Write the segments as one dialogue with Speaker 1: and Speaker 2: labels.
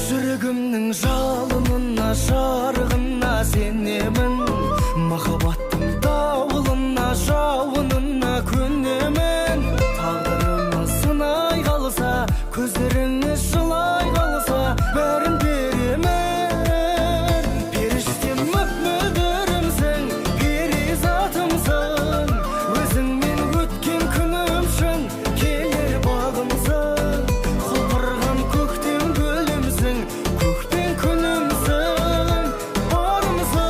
Speaker 1: Жүрегімнің жалынына, жарығына сенемін. Махаббаттың дауылына, жауынына көнемін. Тағдырымыз сынай қалса, көздеріңіз жылай қалса, бәрін беремін. Періштем мөп-мөлдірімсің, перизатымсың. Өзіңмен өткен күнімшін, келер бағымсың. Құлпырған көктем гүлімсің, көктем күнімсің, барымсың.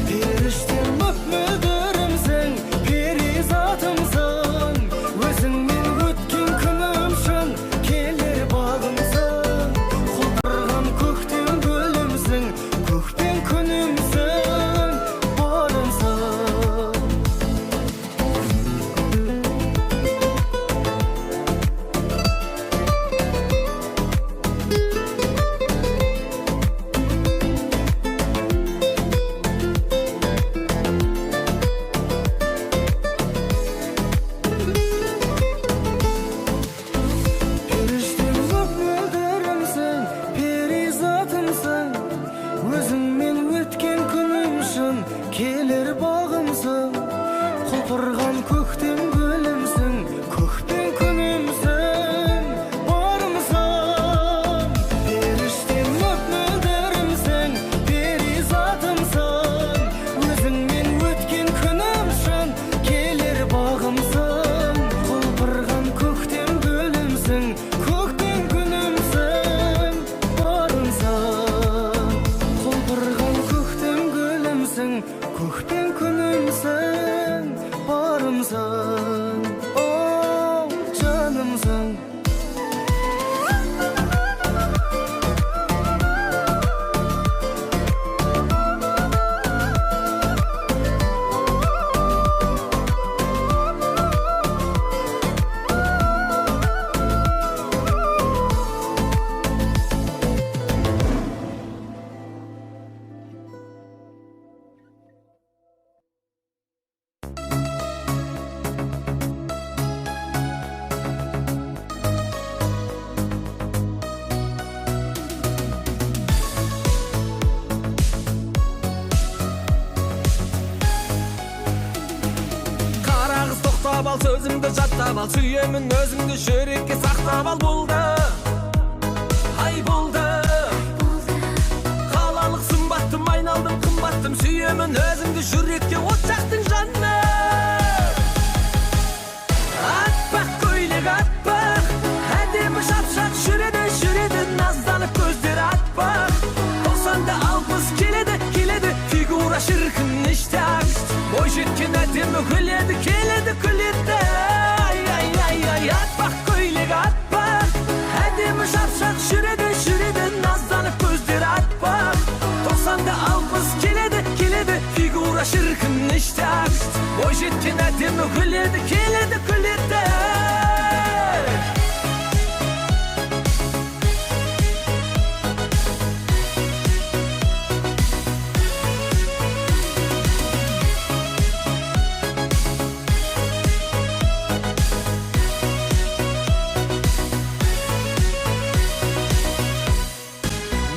Speaker 1: Періштем мөп-мөлдірімсің, перизатымсың. Өзіңмен өткен күнімшін, келер бағымсың. Құлпырған көктем гүлімсің, көктем күнімсің, барымсың. Періштем мөп-мөлдірімсің, перизатымсың. Өзіңмен өткен күнімшін, келер бағымсың. Құлпырған көктем гүлімсің, көктем күнімсің, барымсың. Періштем мөп-мөлдірімсің, перизатымсың. Өзіңмен өткен күнімшін, келер бағымсың. Құлпырған көктем гүлімсің, көктем күнімсің, барымсың. Құлпырған көктем гүлімсің, көктем күнімсің, барымсың. О, жанымсың.
Speaker 2: Қара қыз тоқтап ал, сөзімді жаттап ал. Сүйемін өзіңді, жүрекке сақтап ал. Болды, ай болды. Қалалық сымбаттым, айналдым қымбаттым. Сүйемін өзіңді, жүрекке от жақтың жанны. Аппақ көйлек аппақ, әдемі шапшақ жүреді, жүреді. Назданып көздері аппақ. 90-да 60 келеді, келеді. Фигура шіркін іштақ. Ой жеткен әдемі күледі, келеді, күледі. Ай, ай, ай, ай, аппақ көйлек аппақ, әдемі шапшақ жүреді, жүреді. Назданып көздері аппақ. 90-да 60 келеді, келеді. Фигура шіркін іштақ. Ой жеткен әдемі күледі, келеді, күледі.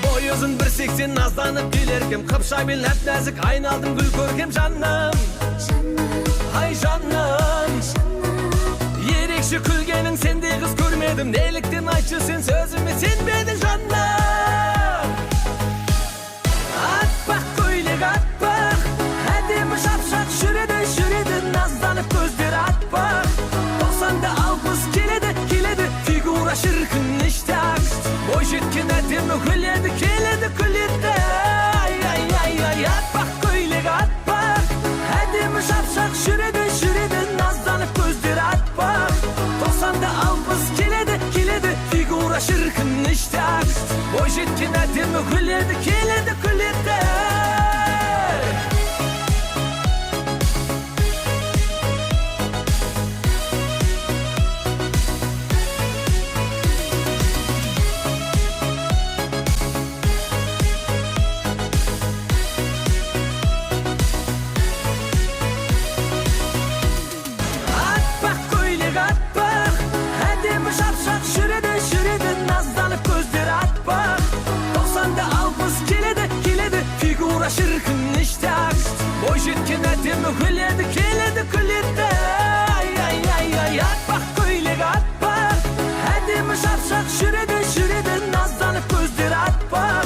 Speaker 2: Бой ұзын 1.80, назданып келеркем. Қыпша бел нәп-нәзік, айналдым гүл көркем. Жаным, ай жаным. Ерекше күлгенің, сендей қыз көрмедім. Неліктен айтшы сен сөзіме сенбедің жаным. Аппақ көйлек аппақ, әдемі шапшақ жүреді, жүреді. Назданып көздері аппақ. 90-да 60 келеді, келеді. Фигура шіркін іштақ. Ой жеткен әдемі күледі, келеді, күледі. Ай, ай, ай, ай, аппақ көйлек аппақ, әдемі шапшақ жүреді, жүреді. Назданып көздері аппақ. 90-да 60 келеді, келеді. Фигура шіркін іштақ. Ой жеткен әдемі күледі, келеді, күледі. жүреді, жүреді. Назданып көздері атпа. әдемі күледі, келеді, күледі. Ай, аппақ көйлек аппақ, әдемі шапшақ жүреді, жүреді, назданып көздері аппақ.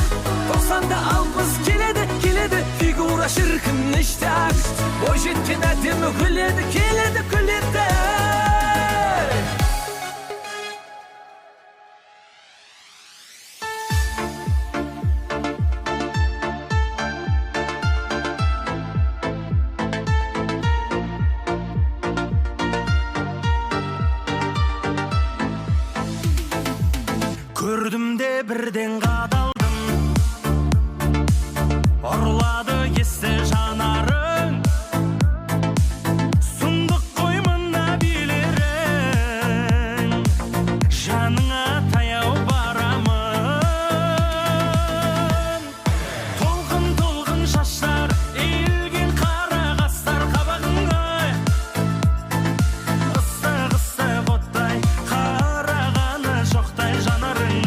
Speaker 2: 90'da 60 келеді, келеді, фигура шіркін іштак. Бойжеткен әдемі күледі, келеді, күледі.
Speaker 1: Көрдім де бірден қадалдым, ұрлады есті жанарың. Сұмдық қой мына билерің, жаныңа таяу барамын. Толқын шаштар, иілген қара қастар қабағыңа. Ыстық оттай, қарағаны жоқтай жанарың.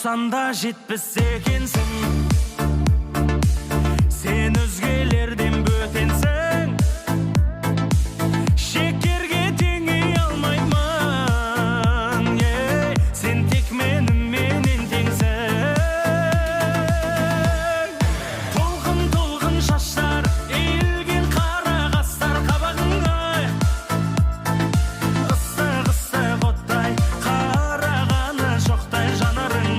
Speaker 1: Санда жетпіс екенсің, сен өзгелерден бөтенсің. Шекерге теңей алмаймын, сен тек менімен теңсің. Толқын шаштар, иілген қара қастар қабағыңа. Ыстық оттай, қарағаны жоқтай жанарың.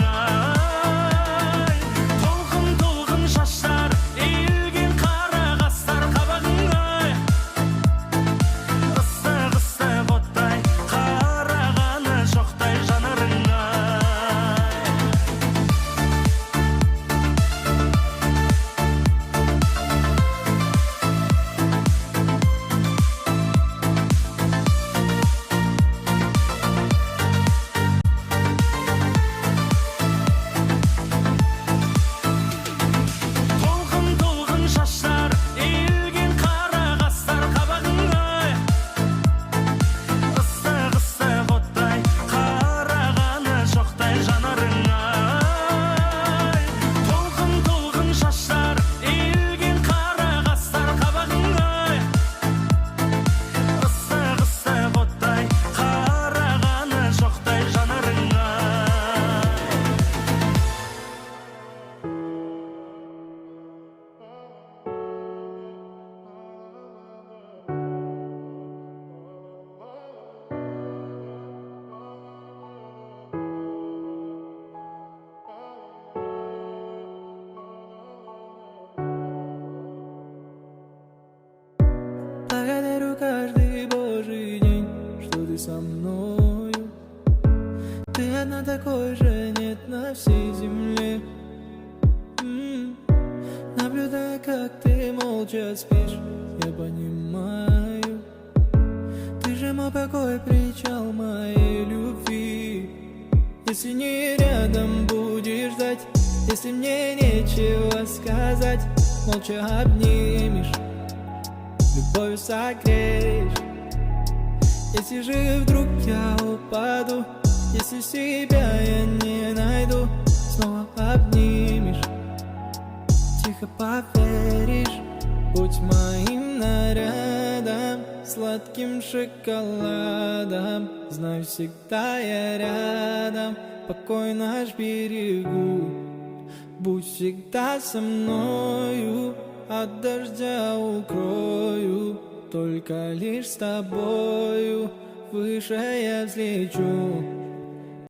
Speaker 3: Благодарю каждый божий день, что ты со мною. Ты одна, такой же нет на всей земле. Наблюдая, как ты молча спишь, я понимаю, ты же мой покой, причал моей любви. Если не рядом будешь ждать, если мне нечего сказать, молча обнимешь, любовью согреешь. Если же вдруг я упаду, если себя я не найду, снова обнимешь, тихо поверишь. Будь моим нарядом, сладким шоколадом, знаю, всегда я рядом, покой наш берегу. Будь всегда со мною, от дождя укрою, только лишь с тобою выше я взлечу.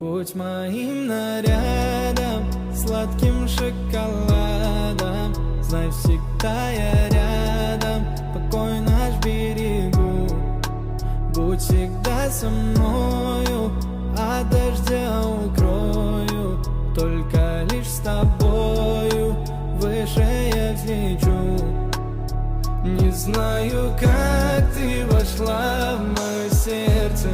Speaker 3: Будь моим нарядом, сладким шоколадом, знай, всегда я рядом, покой наш берегу. Будь всегда со мною, от дождя укрою, только лишь с тобою выше Знаю, как ты вошла в мое сердце,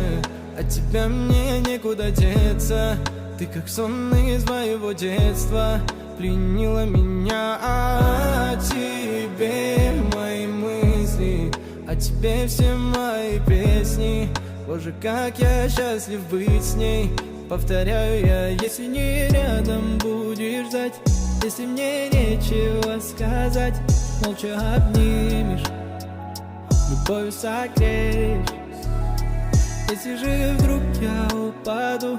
Speaker 3: от тебя мне некуда деться. Ты как сон из моего детства, пленила меня. О тебе мои мысли, о тебе все мои песни. Боже, как я счастлив быть с ней. Повторяю я, если не рядом будешь ждать, если мне нечего сказать, молча обнимешь, любовью согреешь. Если же вдруг я упаду,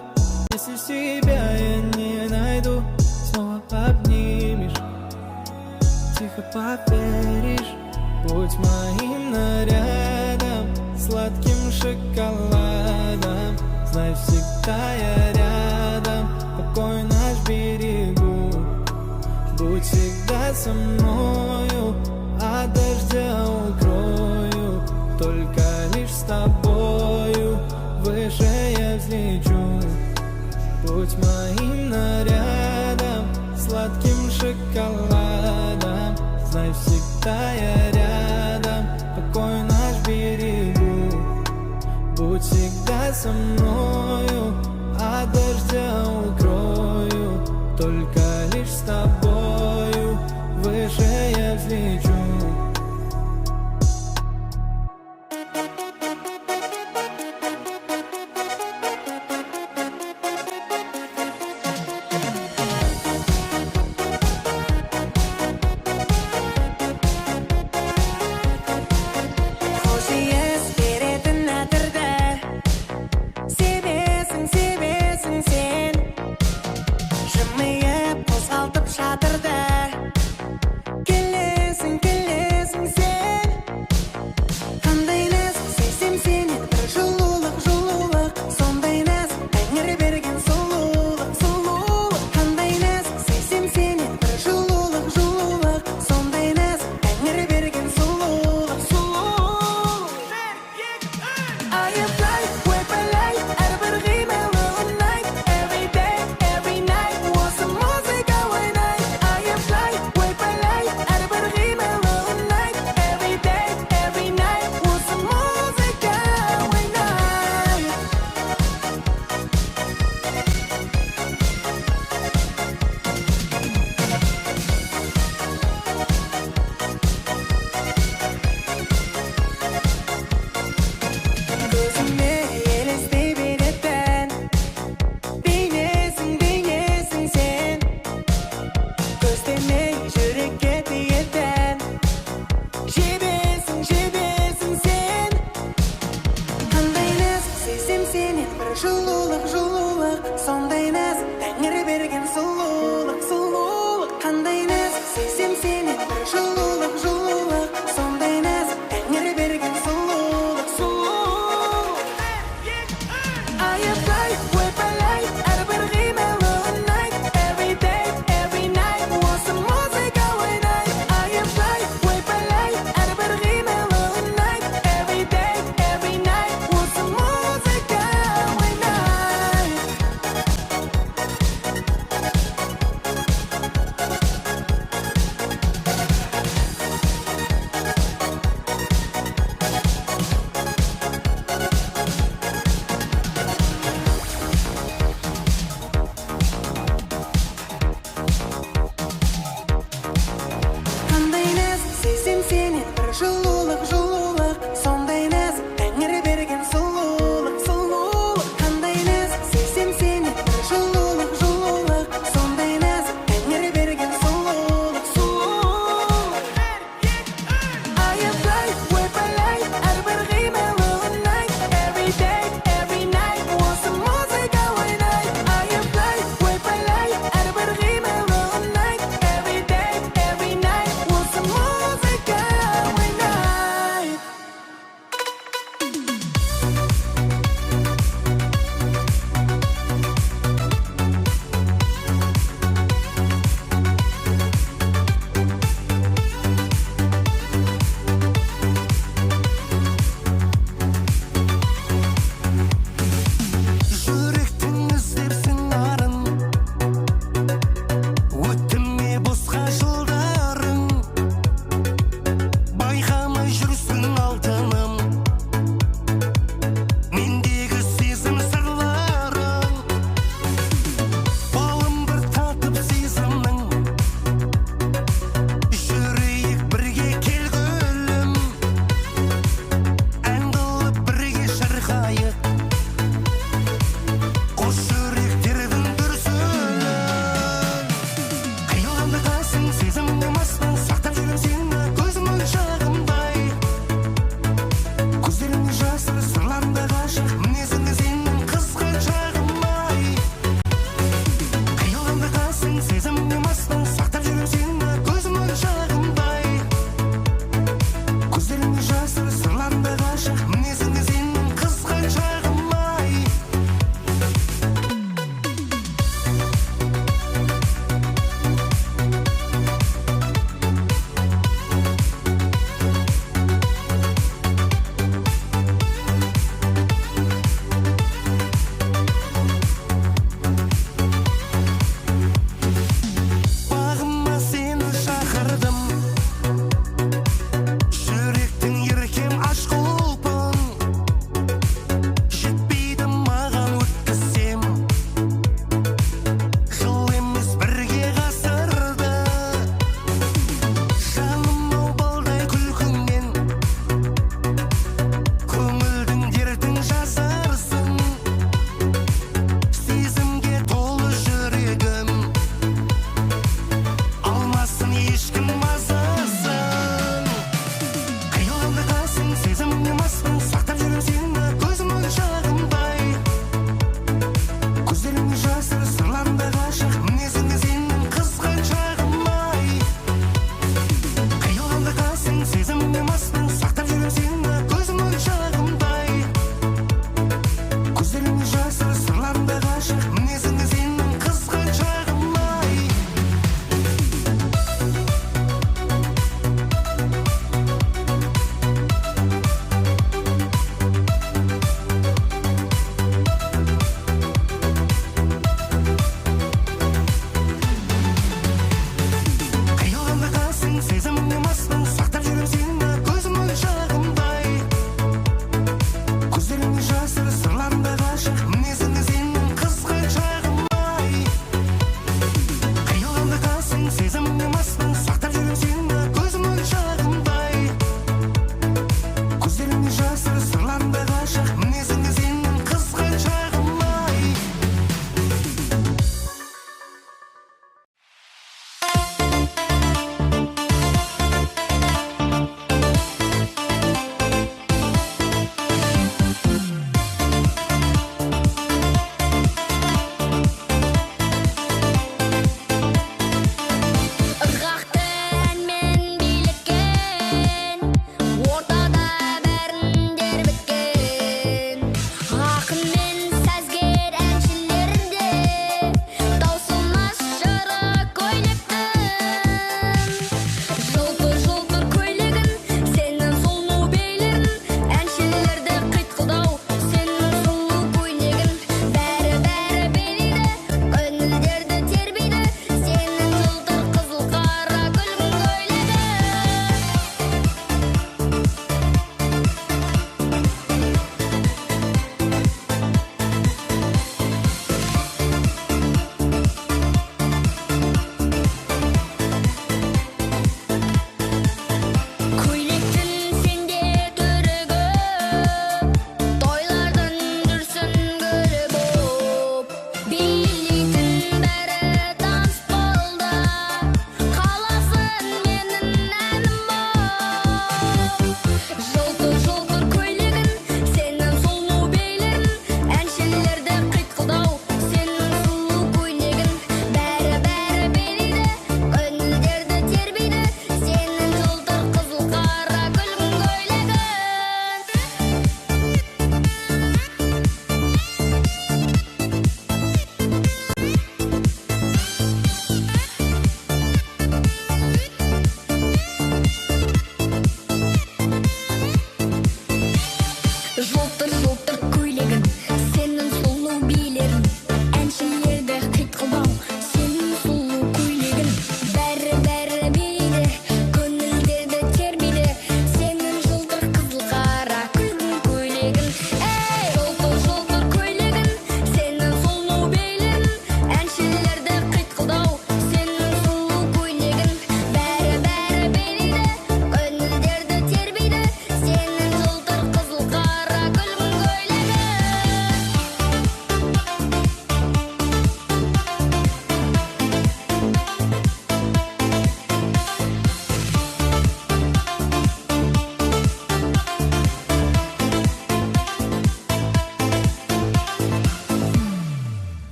Speaker 3: если себя я не найду, снова обнимешь, тихо поверишь. Будь моим нарядом, сладким шоколадом. Знай, всегда я рядом, покой наш берегу. Будь всегда со мною, от дождя укрою. Только лишь с тобою выше я взлечу. Будь моим нарядом, сладким шоколадом. Знай, всегда я рядом, покой наш берегу. Будь всегда со мною, от дождя укрою. Только лишь с тобою выше я взлечу.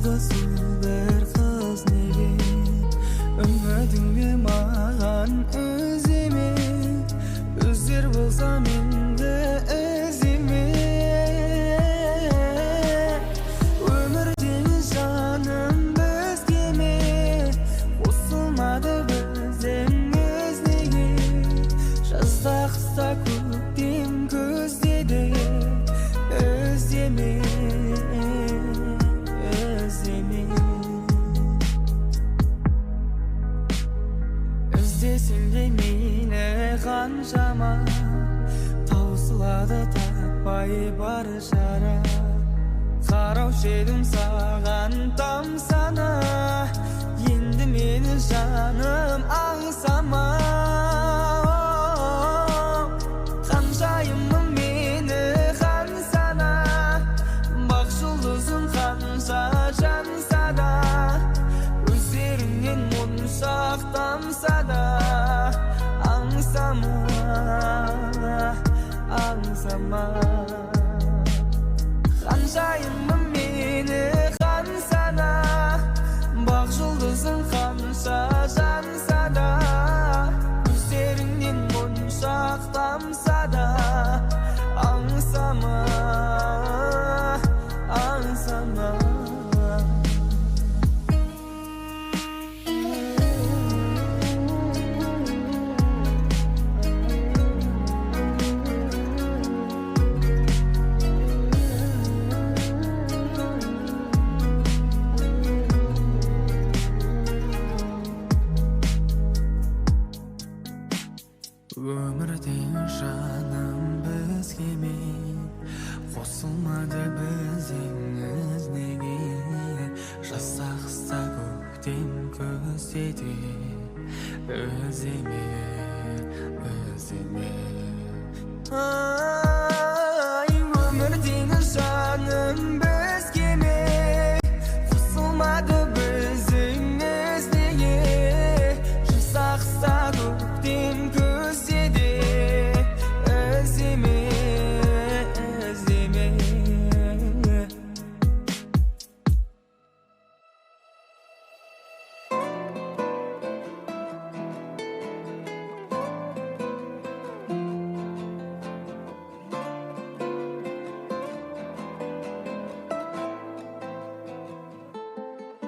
Speaker 3: Urdasın bir kız neге Ümmedinle mağan özimi Özler bolsa mende özimi Ömürden canım özgemi Qosulmadı bizden özlegi Жазда қыста көктем көздеді Özlemi Özdesin de meni қаншама Таусылады таппай бар шара Қараушы едім саған тамсана Енді мені жаным аңсама Қаншайымым мені қан сана Бақ жұлдызым қанша жанса да Өздеріңнен мұң сақтамса да Аңсама, аңсама Қаншайымым мені қан сана Бақ жұлдызым қанша жанса да Өздеріңнен мұң сақтамса да Аңсама, аңсама Өмірден жаным бізгеме Қосылмады біздің неге Жазда қыста көктем көздеді Өзіме Өмірден жаным бізгеме Қосылмады біздің неге Жазда қыста көктем көздеді Өзіме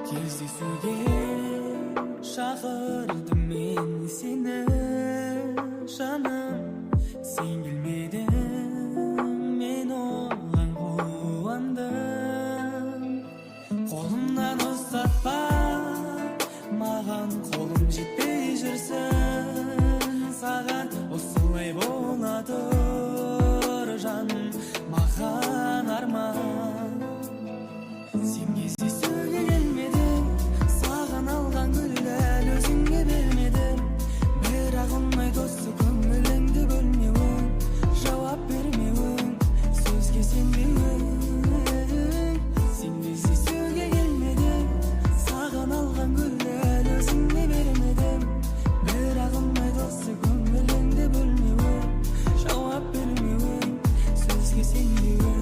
Speaker 3: Кездесуге шақырдым мен сені жаным Сен келмедің мен оған қуандым Қолымнан ұстатпа маған қолым жетпей жүрсін Саған осылай бола тұр жаным маған арман Сен кездесуге келмедің Саған алған гүлді әлі өзіңе бермедім Бірақ ұнай досы көңіліңді бөлмеуің Жауап бермеуің Сөзге сенбеуің Сен кездесуге келмедің Саған алған гүлді әлі өзіңе бермедім Бірақ ұнай досы көңіліңді бөлмеуің Жауап бермеуің Сөзге сенбеуің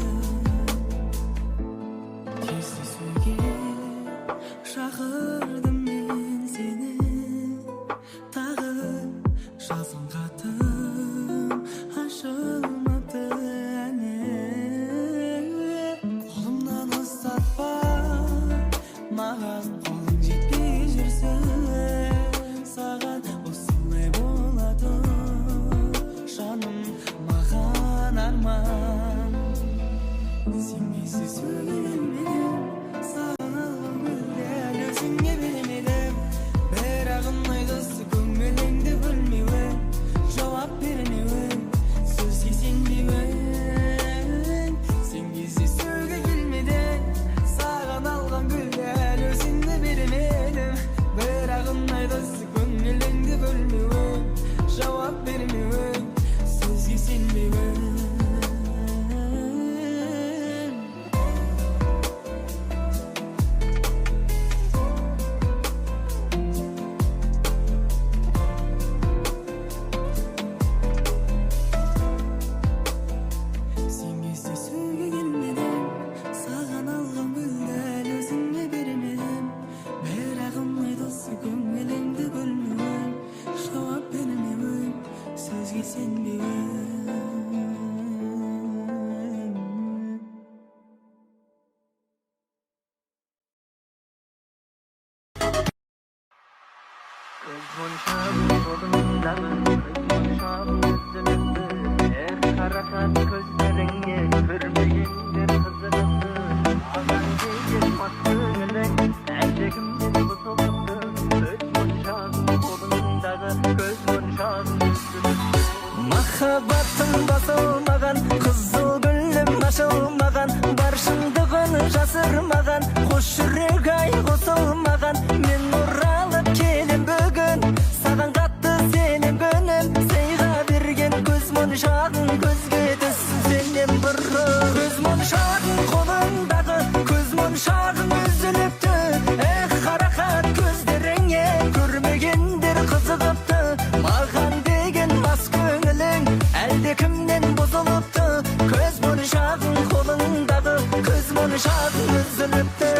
Speaker 3: Шақырдым мен сені тағы жазған хатым ашылмапты әне Қолымнан ұстатпа маған қолың жетпей жүрсін Саған осылай болады жаным маған арман Сен кездесуге келмедің Өзіңе бермедім Бірақ ұнайды көңіліңді бөлмеуің Жауап бермеуің Сөзге сенбеуің Сен кездесуге келмедің
Speaker 2: Махаббаттың басылмаған, қызыл гүлім ашылмаған, бар шындығын жасырмаған, қос жүрек ай қосылмаған. Мен оралып келем бүгін, саған қатты сенем гүнім, сыйға берген көз моншағың көзге түссін сенен бұрын. Көз моншағың қолыңдағы, көз моншағың үзіліпті, қарақат көздеріңе көрмегендер қызығыпты. Маған деген мас көңілің әлде кімнен бұзылыпты, көз моншағың қолыңдағы, көз моншағың үзіліпті.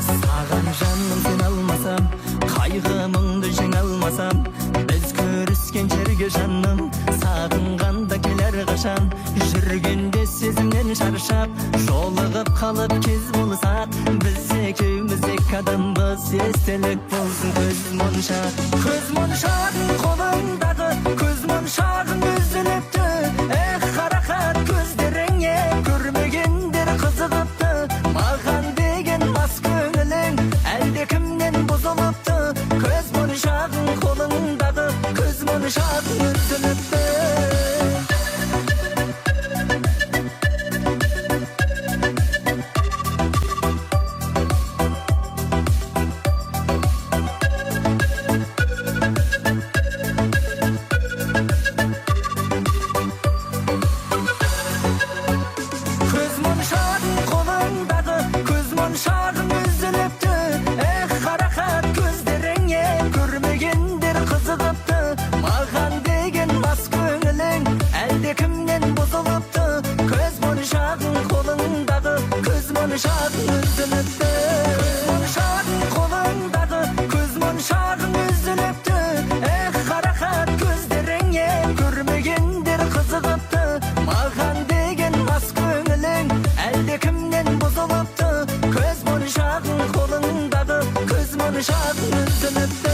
Speaker 2: Саған жаным сен алмасам, қайғы мұңды жеңе алмасам, біз көріскен жерге жаным сағынғанда келер қашан. Жүргенде сезімнен шаршап, жолығып қалып кез болсақ, біз екеуміз екі адамбыз, естелік болсын көз моншақ. Көз моншағың қолыңдағы, көз моншағың үзіліпті, қарақат көздеріңе көрмегендер қызығыпты. Маған деген мас көңілің әлде кімнен бұзылыпты, көз моншағың қолыңдағы, көз моншағың үзіліпті. Көз моншағың қолыңдағы, көз моншағың үзіліпті, қарақат көздеріңе көрмегендер қызығыпты. Маған деген мас көңілің әлде кімнен бұзылыпты, көз моншағың қолыңдағы, көз моншағың үзіліпті. Көз моншағың қолыңдағы, көз моншағың үзіліпті, қарақат көздеріңе көрмегендер қызығыпты. Маған деген мас көңілің әлде кімнен бұзылыпты, көз моншағың қолыңдағы, көз моншағың үзіліпті.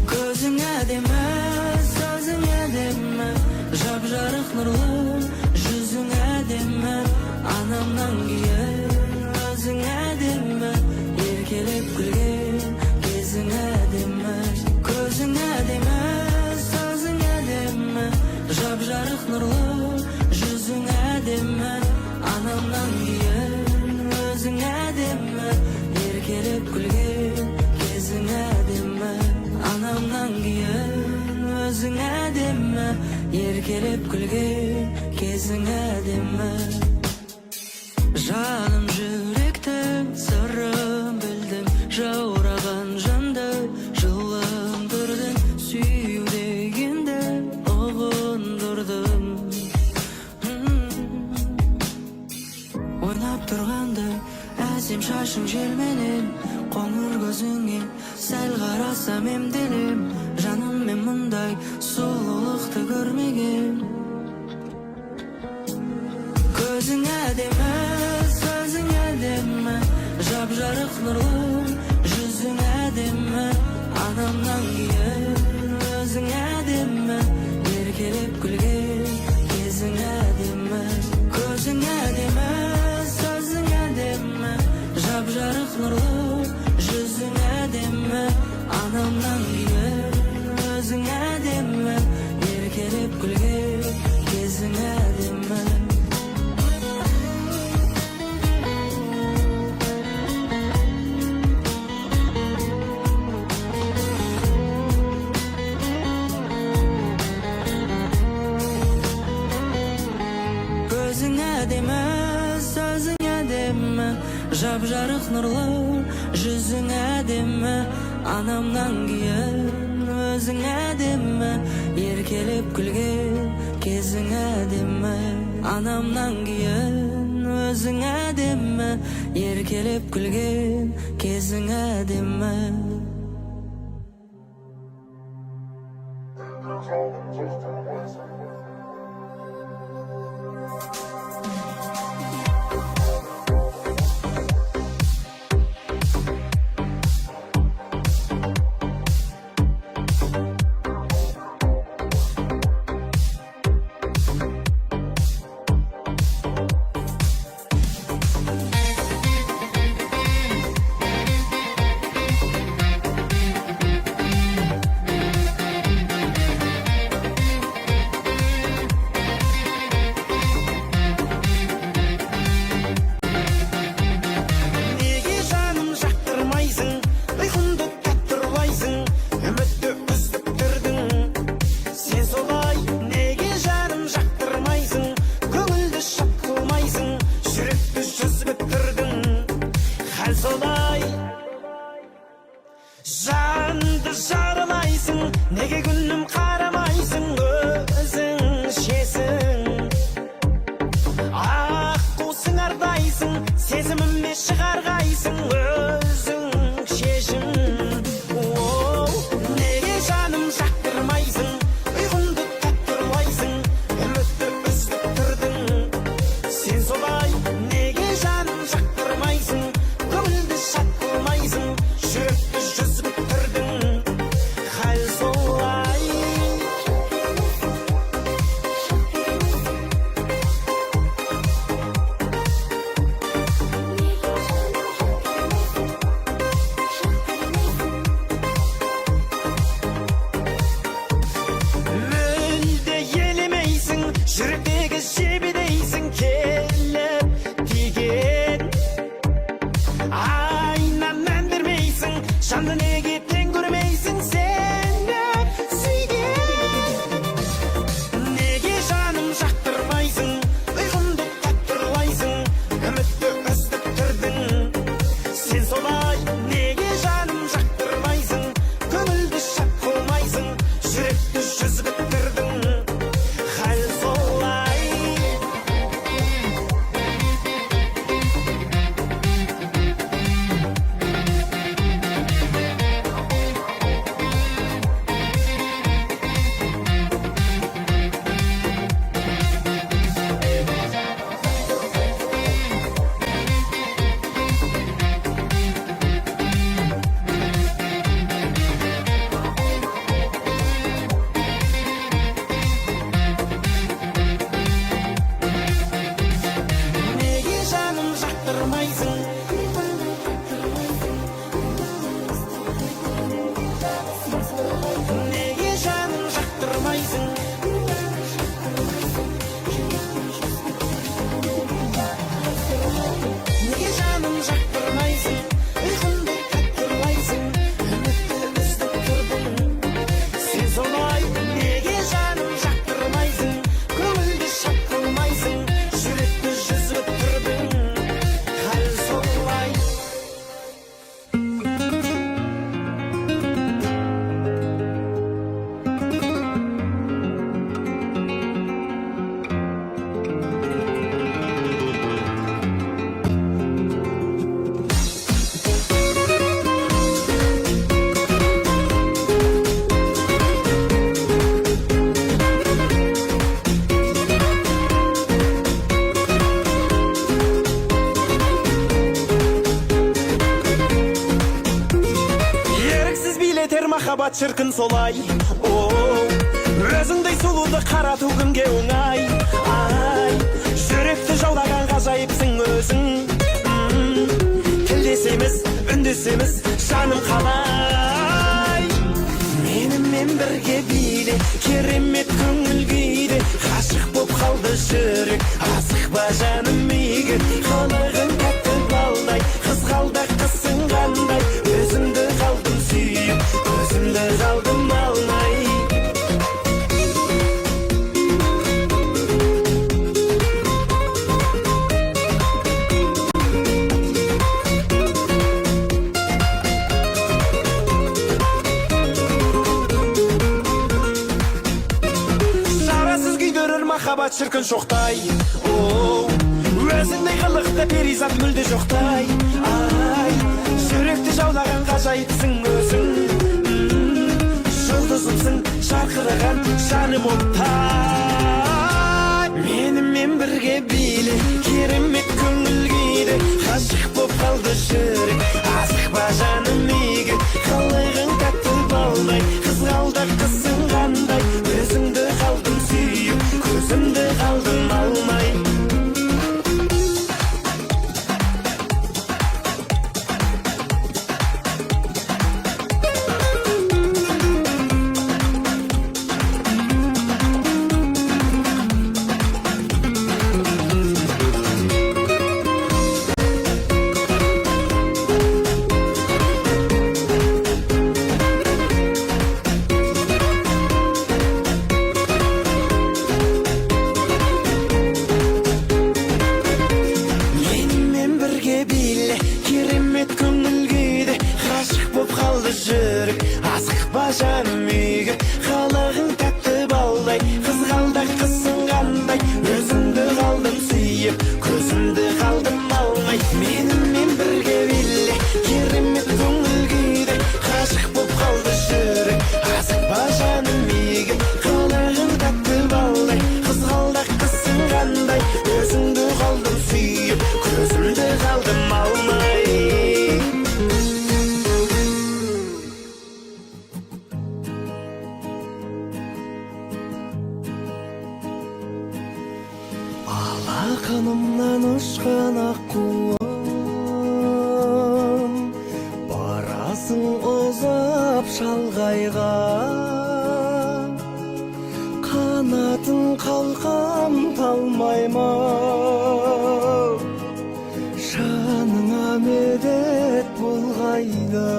Speaker 2: Көзің әдемі, сөзің әдемі, жап-жарық нұрлы, жүзің әдемі, анамнан кейін өзің әдемі, еркелеп күлген кезің әдемі. Көзің әдемі, сөзің әдемі, жап-жарық нұрлы, жүзің әдемі, анамнан кейін өзің әдемі, еркелеп күлген кезің әдемі. Анамнан кейін өзің әдемі, еркелеп күлген кезің әдемі. Жаным жүректің сырын білдің, жаураған жанды жылындырдың, сүю дегенді ұғындырдың. Ойнап тұрғанда әсем шашың желменен, қоңыр көзіңе сәл қарасам емделем. Жаным мен мұндай сұлулықты көрмеген. Көзің әдемі, сөзің әдемі, жап-жарық нұрлы, жүзің әдемі, анамнан кейін өзің әдемі, еркелеп күлген кезің әдемі. Көзің әдемі, сөзің әдемі, жап-жарық нұрлы, жүзің әдемі, анамнан кейін өзің әдемі, еркелеп күлген кезің әдемі. Көзің әдемі, сөзің әдемі,
Speaker 4: әдемі, жап-жарық нұрлы жүзің әдемі, анамнан кейін өзің әдемі, еркелеп күлген кезің әдемі, анамнан кейін өзің әдемі, еркелеп күлген кезің әдемі.
Speaker 1: Жанды жаралайсың, неге күнім қарамайсың, өзің шесің. Аққу сыңардайсың, сезіміме шығарғайсың, өзің шешім. Неге жаным жақтырмайсың, ұйқымды таттырлайсың, үмітті үзіп тұрдың. Сен солай, неге жаным жақтырмайсың, көңілді шат қылмайсың, жүректі жүзіп тұрдың. Хал солай. Мүлде елемейсің, жүректегі жебедейсің, келіп тиген. Айнан мән бермейсің, жанды неге тең көрмейсің, сені сүйген. Неге жаным жақтырмайсың, ұйқымды таттырлайсың, үмітті үздік тұрдың. Сен солай, неге жаным жақтырмайсың, көңілді шат қылмайсың, жүректі жүзіп тұрдың. Хал солай. Неге жаным жақтырмайсың, неге жаным жақтырмайсың, неге жаным жақтырмайсың, ұйқымды таттырлайсың, үмітті үздік тұрдың. Сен солай, неге жаным жақтырмайсың, көңілді шат қылмайсың, жүректі жүзіп тұрдың. Хал солай. Еріксіз билетер махаббат шіркін солай. Өзіңдей сұлуды қарату кімге оңай. Ай, жүректі жаулаған ғажайыпсың өзің. Тілдесеміз, үндесеміз, жаным қалай. Менімен бірге биле, керемет көңіл күйде. Ғашық боп қалды жүрек, асық ба жаным үйге. Қылығың тәтті балдай, қызғалдақтысың қандай. Өзімді қалдым сүйіп, өзімді қалдым алмай. шіркін шоқтай. Өзіңдей қылықты перизат мүлде жоқтай. Ай, жүректі жаулаған ғажайыпсың өзің. Жұлдызымсың жарқыраған жаным оттай. Менімен бірге биле, керемет көңіл күйде. Ғашық боп қалды жүрек, асықпа жаным игі. Қалайғың тәтті балдай, қызғалдақ қызың қандай. Өзіңді қалдым сүйіп, көзімді қалдым алмай. Жаным үйге қалағың тәтті балдай, қызғалдақ қызың қандай. Өзіңді қалдым сүйіп, көзімді қалдым алмай. Менімен бірге биле, керемет көңіл күйде. Ғашық боп қалды жүрек, асықпа жаным үйге. Қалағың тәтті балдай, қызғалдақ қызың қандай. Өзіңді қалдым сүйіп, көзімді қалдым алмай. Алақанымнан ұшқан аққуым, барасың ұзап шалғайға. Қанатын қалқам талмай ма, жаныңа медет болғайда.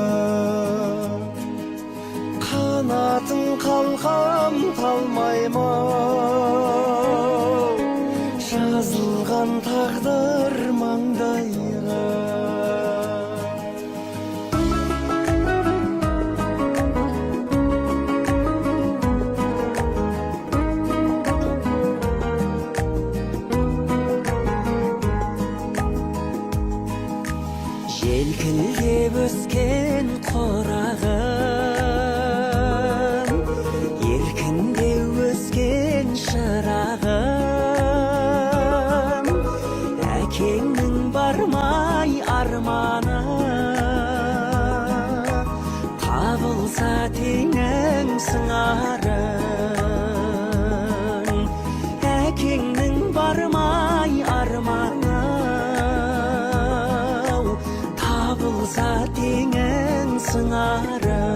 Speaker 1: Қанатын қалқам талмай ма, жазылған тағдыр маңдайға. Желкілдеп өскен құрағым, еркінде өскен шырағым. Әкеңнің бармай арманы, табылса теңің сыңарың. Әкеңнің бармай арманы, табылса теңің сыңарың.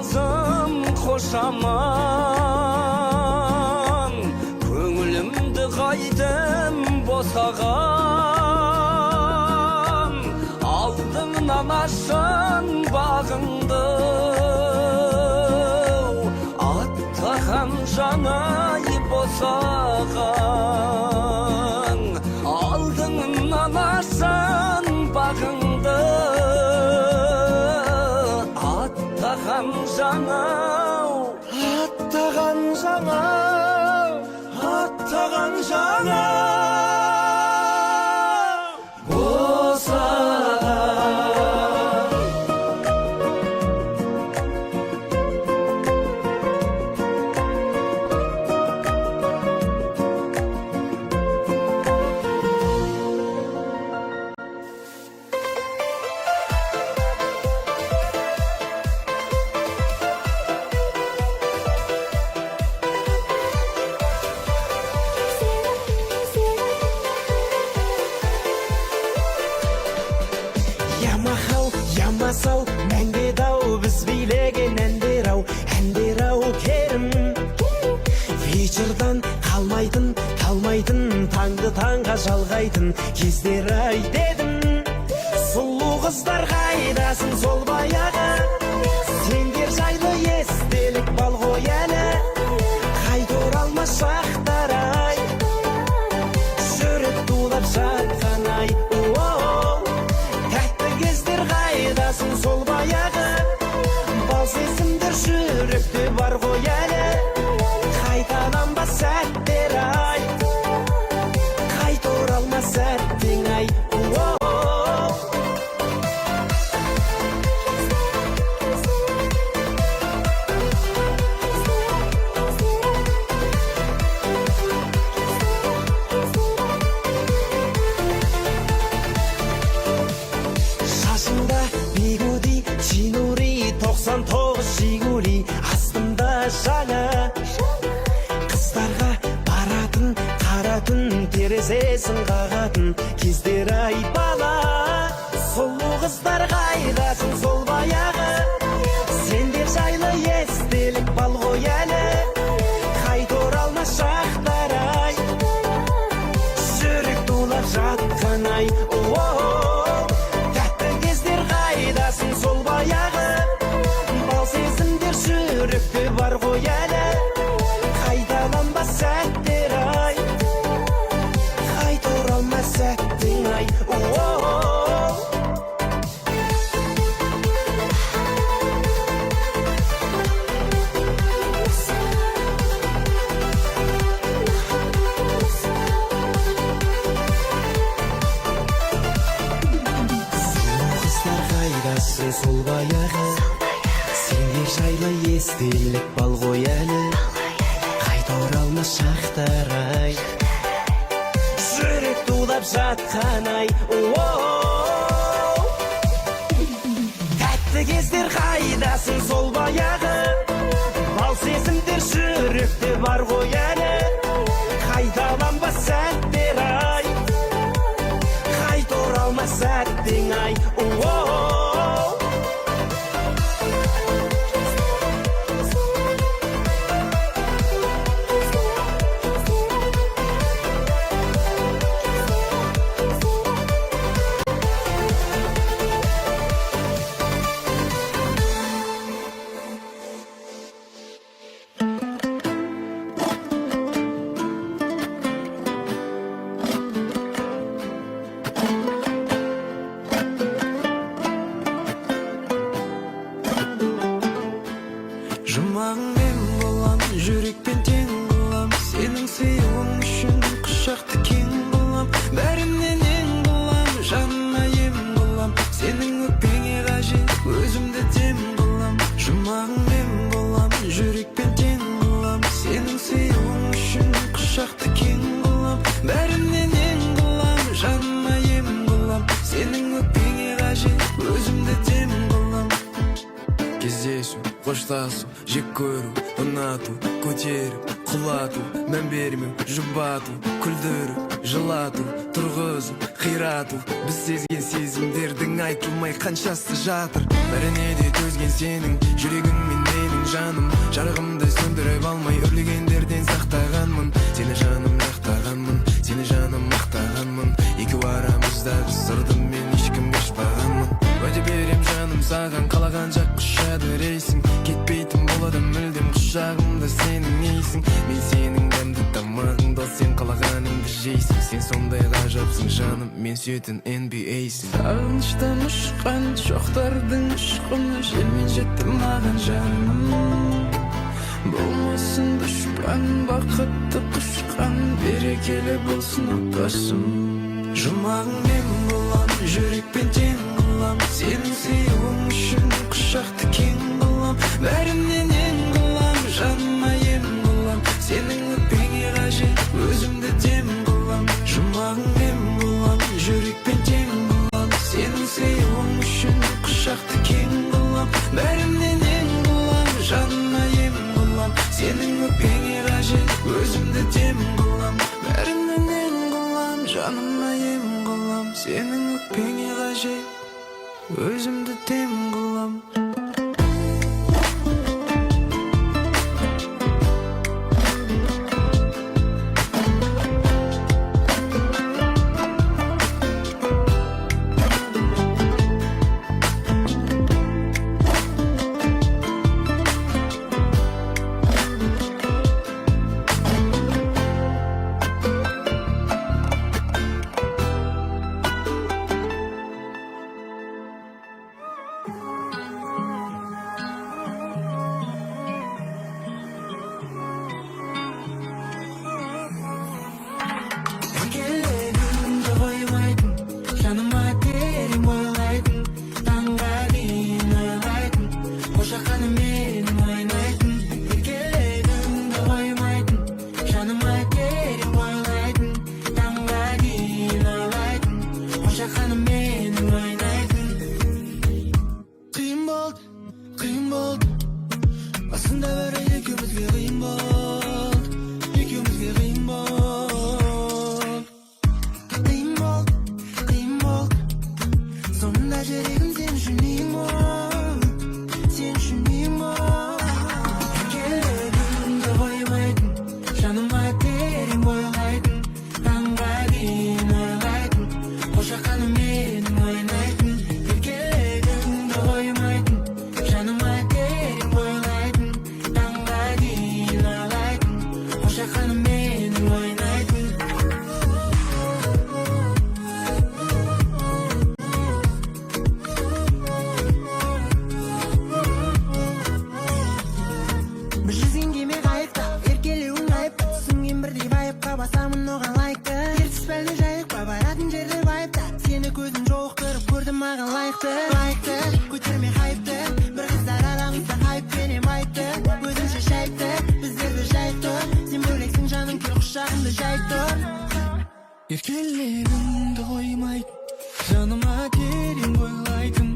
Speaker 2: назым хош аман көңілімді қайдым босаған алдыңнан ашын бағыңды аттаған жанай босаған алдыңнан ашын бағыңды аттаған жаңау
Speaker 1: аттаған жаңау аттаған жаңау босаған Ямахау, ямасау, мәңгі дау біз билеген әндер-ау керім вечердан қалмайтын таңды таңға жалғайтын кездер-ай дедім сұлу қыздар қайдасын сол баяғы сендер жайлы естелік бал ғой әлі қайта оралмас шақтар-ай жүрек тулап жатқан-ай тәтті кездер қайдасын сол баяғы бал сезімдер жүректе бар ғой әлі қайталанбас сәттер-ай қайта оралмас сәттең-ай шашында бигуди чинури 99 жигули астымда жаңа қыздарға баратын қара түн терезесін қағатын кездер-ай бала сұлу қыздар қайдасын сол баяғы сендер жайлы естелік бал ғой әлі қайта оралмас шақтар-ай жүрек тулап жатқан-ай тәтті кездер қайдасын сол баяғы бал сезімдер жүректе бар ғой әлі қайталанбас сәттер-ай қайта оралмас сәттең-ай қыздар қайдасын сол баяғы сендер жайлы естелік бал ғой әлі қайта оралмас шақтар-ай жүрек тулап жатқан-ай тәтті кездер қайдасын сол баяғы бал сезімдер жүректе бар ғой әлі қайталанбас сәттер-ай қайта оралмас сәттең-ай
Speaker 3: жұмағың мен болам жүрекпен тең болам сенің сыйлығың үшін құшақты кең болам бәрінен ең болам жаныма ем болам сенің өкпеңе қажет өзімді дем болам жұмағың мен болам жүрекпен тең болам сенің сыйлығың үшін құшақты кең болам бәрінен ең болам жаныма ем болам сенің өкпеңе қажет өзімді дем болам кездесу қоштасу жек көру ұнату көтеріп құлату мән бермеу жұбату күлдіру жылату тұрғызу қирату біз сезген сезімдердің айтылмай қаншасы жатыр бәріне де төзген сенің жүрегің мен жаным жарығымды сөндіріп алмай өрлегендерден сақтағанмын сені жаным жақтағанмын сені жаным мақтағанмын екеу арамызда бір сырды мен ешкімге ашпағанмын уәде берем жаным саған қалаған жаққа ұшады рейсің кетпейтін болады мүлдем құшағымда сенің нейсің мен сенің дәмді тамағыңды ал сен қалағаныңды жейсің сен сондай ғажапсың жаным мен сүйетін NBA-сің сағыныштан ұшқан шоқтардың ұшқыны желмен жетті маған жаным болмасын дұшпан бақытты құшқан берекелі болсын отбасым жұмағың мен болам жүрекпен тең қылам сенің сүйуің үшін құшақты кең қылам бәрінен ең қылам жаныма ем қылам сенің өкпеңе қажет өзімді дем қылам жұмағың мен болам жүрекпен тең қылам сенің сүйуің үшін құшақты кең қылам бәрінен ең қылам жаныма ем қылам сенің өкпеңе қажет өзімді дем қылам бәрінен ең қылам жаныма ем қылам сенің өкпеңе қажет өзімді дем қылам еркелегіңді қоймайтын жаныма терең бойлайтын